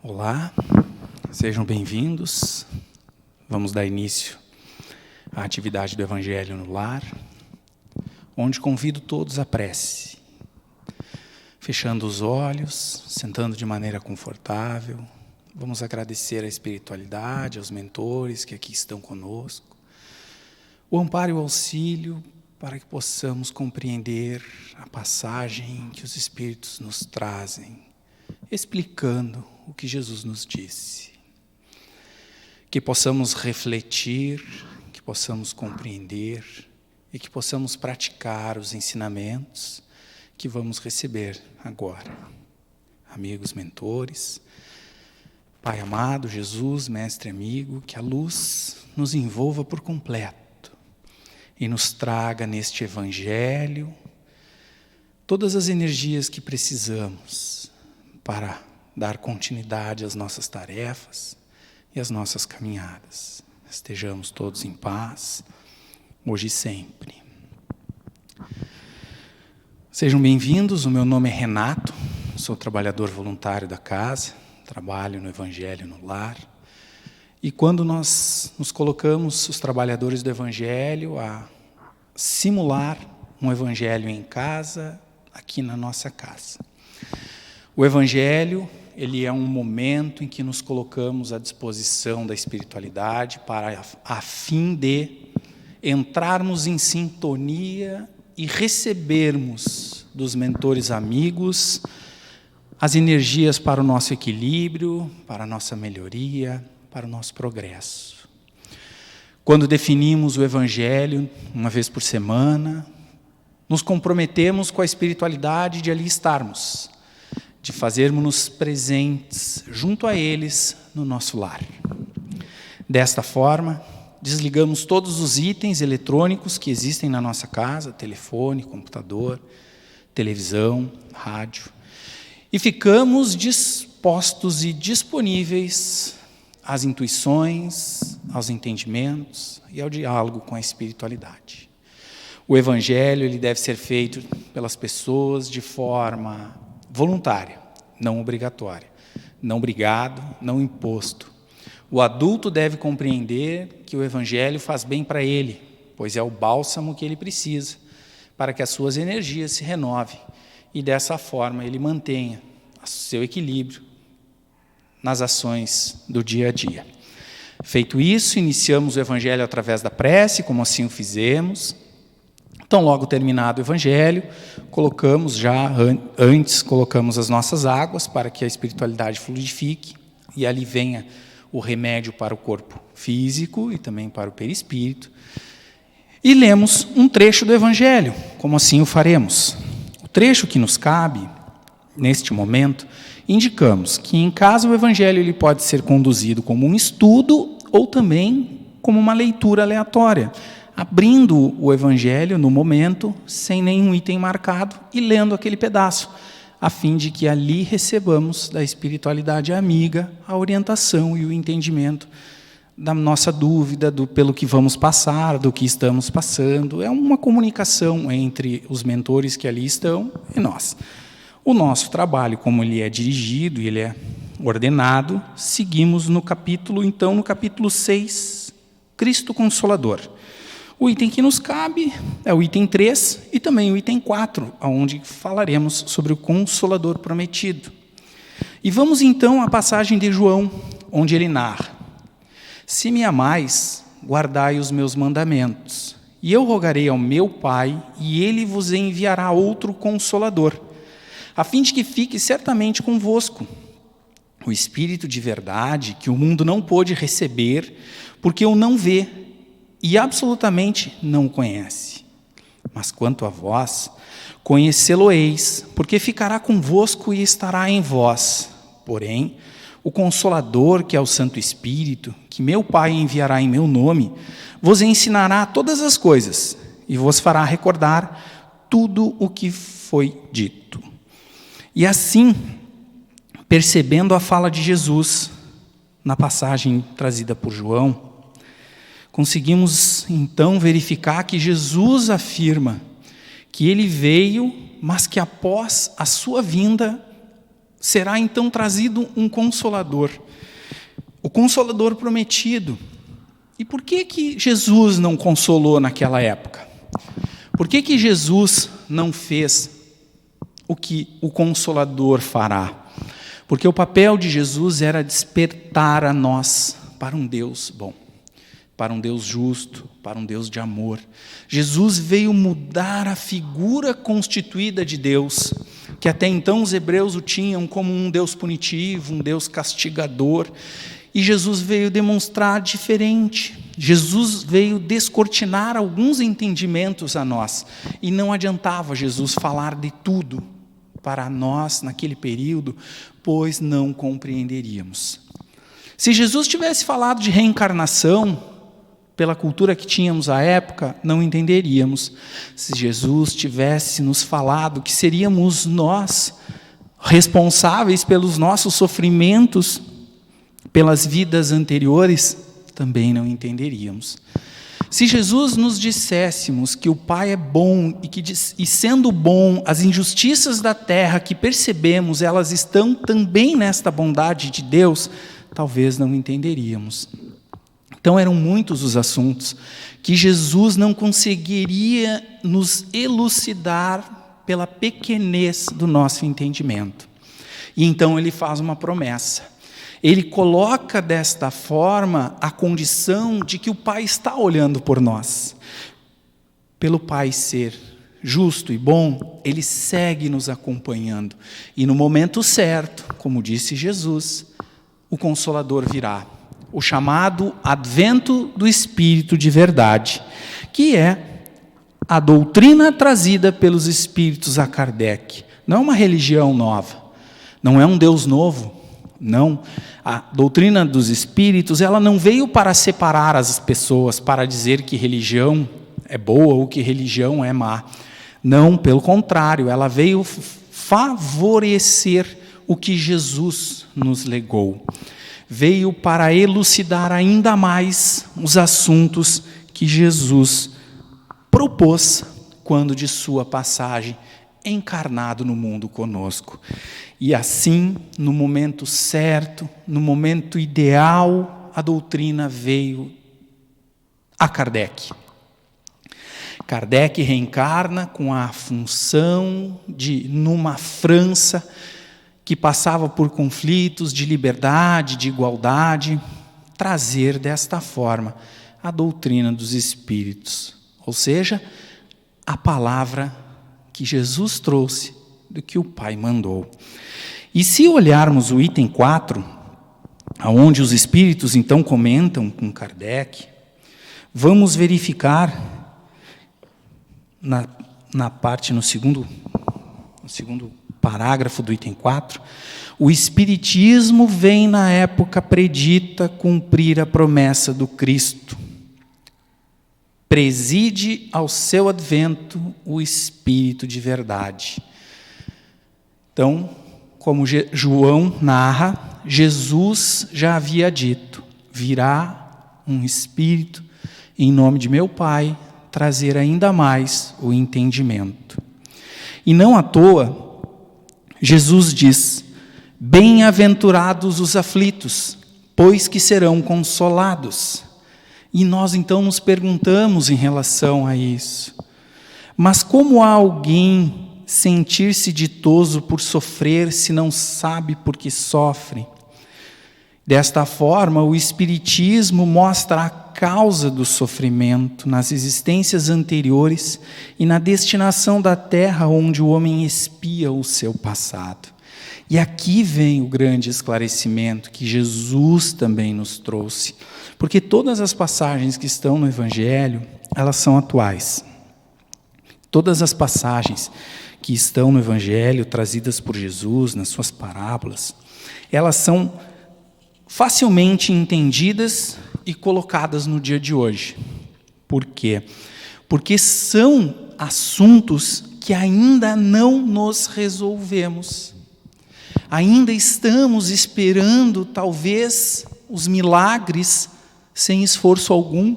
Olá, sejam bem-vindos. Vamos dar início à atividade do Evangelho no Lar, onde convido todos à prece, fechando os olhos, sentando de maneira confortável. Vamos agradecer à espiritualidade, aos mentores que aqui estão conosco, o amparo e o auxílio para que possamos compreender a passagem que os Espíritos nos trazem, explicando o que Jesus nos disse. Que possamos refletir, que possamos compreender e que possamos praticar os ensinamentos que vamos receber agora. Amigos mentores, Pai amado, Jesus, Mestre amigo, que a luz nos envolva por completo e nos traga neste Evangelho todas as energias que precisamos para dar continuidade às nossas tarefas e às nossas caminhadas. Estejamos todos em paz, hoje e sempre. Sejam bem-vindos, o meu nome é Renato, sou trabalhador voluntário da casa, trabalho no Evangelho no Lar. E quando nós nos colocamos, os trabalhadores do Evangelho, a simular um Evangelho em casa, aqui na nossa casa. O Evangelho, ele é um momento em que nos colocamos à disposição da espiritualidade para a fim de entrarmos em sintonia e recebermos dos mentores amigos as energias para o nosso equilíbrio, para a nossa melhoria, para o nosso progresso. Quando definimos o Evangelho, uma vez por semana, nos comprometemos com a espiritualidade de ali estarmos, de fazermos-nos presentes junto a eles no nosso lar. Desta forma, desligamos todos os itens eletrônicos que existem na nossa casa, telefone, computador, televisão, rádio, e ficamos dispostos e disponíveis às intuições, aos entendimentos e ao diálogo com a espiritualidade. O Evangelho ele deve ser feito pelas pessoas de forma voluntária, não obrigatória, não obrigado, não imposto. O adulto deve compreender que o Evangelho faz bem para ele, pois é o bálsamo que ele precisa para que as suas energias se renovem e dessa forma ele mantenha o seu equilíbrio nas ações do dia a dia. Feito isso, iniciamos o Evangelho através da prece, como assim o fizemos. Então, logo terminado o Evangelho, colocamos as nossas águas para que a espiritualidade fluidifique e ali venha o remédio para o corpo físico e também para o perispírito. E lemos um trecho do Evangelho, como assim o faremos. O trecho que nos cabe, neste momento, indicamos que em casa o Evangelho ele pode ser conduzido como um estudo ou também como uma leitura aleatória, abrindo o Evangelho no momento, sem nenhum item marcado e lendo aquele pedaço, a fim de que ali recebamos da espiritualidade amiga a orientação e o entendimento da nossa dúvida, pelo que vamos passar, do que estamos passando. É uma comunicação entre os mentores que ali estão e nós. O nosso trabalho, como ele é dirigido e ele é ordenado, seguimos no capítulo 6, Cristo Consolador. O item que nos cabe é o item 3 e também o item 4, onde falaremos sobre o Consolador prometido. E vamos então à passagem de João, onde ele narra: Se me amais, guardai os meus mandamentos, e eu rogarei ao meu Pai, e ele vos enviará outro Consolador, a fim de que fique certamente convosco. O Espírito de verdade, que o mundo não pôde receber, porque o não vê, e absolutamente não o conhece. Mas quanto a vós, conhecê-lo-eis, porque ficará convosco e estará em vós. Porém, o Consolador, que é o Santo Espírito, que meu Pai enviará em meu nome, vos ensinará todas as coisas, e vos fará recordar tudo o que foi dito. E assim, percebendo a fala de Jesus, na passagem trazida por João, conseguimos então verificar que Jesus afirma que ele veio, mas que após a sua vinda, será então trazido um Consolador, o Consolador prometido. E por que Jesus não consolou naquela época? Por que Jesus não fez o que o Consolador fará? Porque o papel de Jesus era despertar a nós para um Deus bom, para um Deus justo, para um Deus de amor. Jesus veio mudar a figura constituída de Deus, que até então os hebreus o tinham como um Deus punitivo, um Deus castigador. E Jesus veio demonstrar diferente. Jesus veio descortinar alguns entendimentos a nós. E não adiantava Jesus falar de tudo para nós naquele período, pois não compreenderíamos. Se Jesus tivesse falado de reencarnação, pela cultura que tínhamos à época, não entenderíamos. Se Jesus tivesse nos falado que seríamos nós responsáveis pelos nossos sofrimentos, pelas vidas anteriores, também não entenderíamos. Se Jesus nos disséssemos que o Pai é bom e sendo bom, as injustiças da terra que percebemos, elas estão também nesta bondade de Deus, talvez não entenderíamos. Então eram muitos os assuntos que Jesus não conseguiria nos elucidar pela pequenez do nosso entendimento. E então ele faz uma promessa. Ele coloca desta forma a condição de que o Pai está olhando por nós. Pelo Pai ser justo e bom, Ele segue nos acompanhando. E no momento certo, como disse Jesus, o Consolador virá. O chamado advento do Espírito de verdade, que é a doutrina trazida pelos Espíritos a Kardec. Não é uma religião nova, não é um Deus novo. Não, a doutrina dos Espíritos, ela não veio para separar as pessoas, para dizer que religião é boa ou que religião é má. Não, pelo contrário, ela veio favorecer o que Jesus nos legou. Veio para elucidar ainda mais os assuntos que Jesus propôs quando de sua passagem encarnado no mundo conosco. E assim, no momento certo, no momento ideal, a doutrina veio a Kardec. Kardec reencarna com a função de, numa França que passava por conflitos de liberdade, de igualdade, trazer desta forma a doutrina dos Espíritos, ou seja, a palavra que Jesus trouxe do que o Pai mandou. E se olharmos o item 4, onde os Espíritos então comentam com Kardec, vamos verificar na parte, no segundo parágrafo do item 4, o Espiritismo vem na época predita cumprir a promessa do Cristo. Preside ao seu advento o Espírito de verdade. Então, como João narra, Jesus já havia dito, virá um Espírito em nome de meu Pai, trazer ainda mais o entendimento. E não à toa, Jesus diz, bem-aventurados os aflitos, pois que serão consolados. E nós então nos perguntamos em relação a isso. Mas como há alguém sentir-se ditoso por sofrer se não sabe por que sofre? Desta forma, o Espiritismo mostra a causa do sofrimento nas existências anteriores e na destinação da terra onde o homem expia o seu passado. E aqui vem o grande esclarecimento que Jesus também nos trouxe. Porque todas as passagens que estão no Evangelho, elas são atuais. Todas as passagens que estão no Evangelho, trazidas por Jesus nas suas parábolas, elas são facilmente entendidas e colocadas no dia de hoje. Por quê? Porque são assuntos que ainda não nos resolvemos. Ainda estamos esperando, talvez, os milagres sem esforço algum.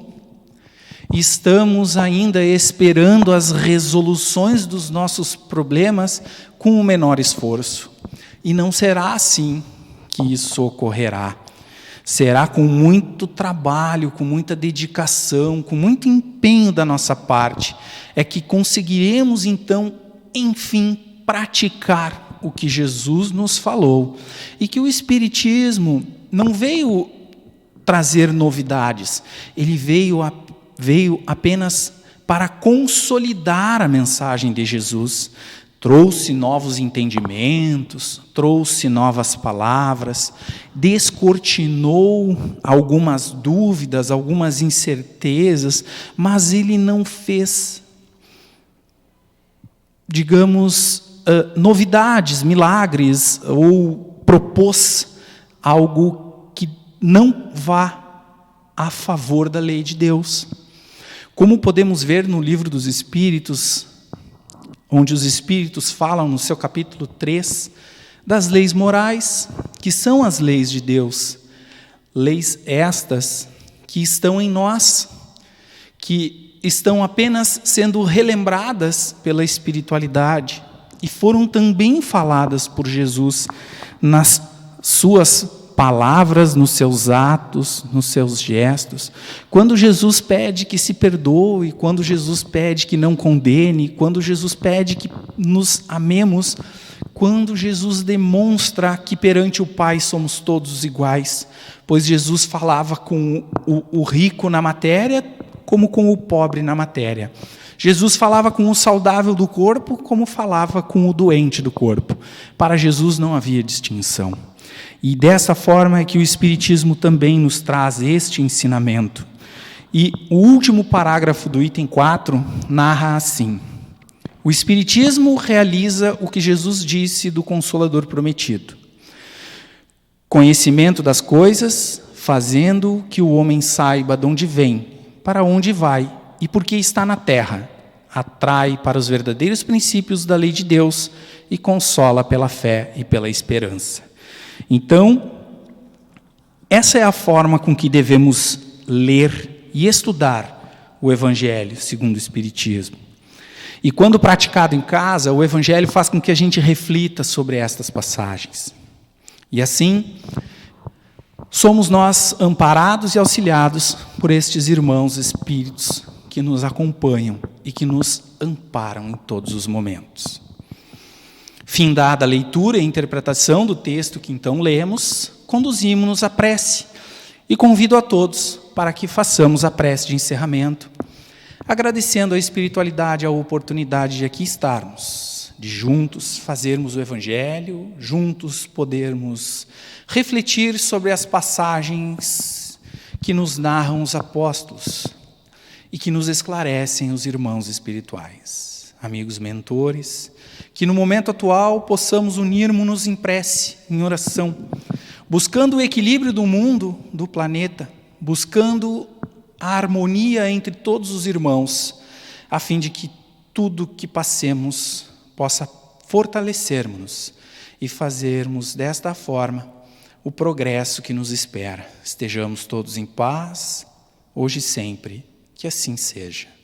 Estamos ainda esperando as resoluções dos nossos problemas com o menor esforço. E não será assim que isso ocorrerá. Será com muito trabalho, com muita dedicação, com muito empenho da nossa parte, é que conseguiremos então, enfim, praticar o que Jesus nos falou. E que o Espiritismo não veio trazer novidades, ele veio apenas para consolidar a mensagem de Jesus. Trouxe novos entendimentos, trouxe novas palavras, descortinou algumas dúvidas, algumas incertezas, mas ele não fez, digamos, novidades, milagres, ou propôs algo que não vá a favor da lei de Deus. Como podemos ver no Livro dos Espíritos, onde os Espíritos falam no seu capítulo 3, das leis morais, que são as leis de Deus. Leis estas que estão em nós, que estão apenas sendo relembradas pela espiritualidade, e foram também faladas por Jesus nas suas palavras, nos seus atos, nos seus gestos. Quando Jesus pede que se perdoe, quando Jesus pede que não condene, quando Jesus pede que nos amemos, quando Jesus demonstra que perante o Pai somos todos iguais, pois Jesus falava com o rico na matéria como com o pobre na matéria. Jesus falava com o saudável do corpo como falava com o doente do corpo. Para Jesus não havia distinção. E dessa forma é que o Espiritismo também nos traz este ensinamento. E o último parágrafo do item 4 narra assim: o Espiritismo realiza o que Jesus disse do Consolador prometido. Conhecimento das coisas, fazendo que o homem saiba de onde vem, para onde vai e por que está na terra, atrai para os verdadeiros princípios da lei de Deus e consola pela fé e pela esperança. Então, essa é a forma com que devemos ler e estudar o Evangelho segundo o Espiritismo. E quando praticado em casa, o Evangelho faz com que a gente reflita sobre estas passagens. E assim, somos nós amparados e auxiliados por estes irmãos espíritos que nos acompanham e que nos amparam em todos os momentos. Findada a leitura e interpretação do texto que então lemos, conduzimos-nos à prece e convido a todos para que façamos a prece de encerramento, agradecendo à espiritualidade a oportunidade de aqui estarmos, de juntos fazermos o Evangelho, juntos podermos refletir sobre as passagens que nos narram os apóstolos e que nos esclarecem os irmãos espirituais. Amigos mentores, que no momento atual possamos unirmos-nos em prece, em oração, buscando o equilíbrio do mundo, do planeta, buscando a harmonia entre todos os irmãos, a fim de que tudo que passemos possa fortalecermos e fazermos desta forma o progresso que nos espera. Estejamos todos em paz, hoje e sempre, que assim seja.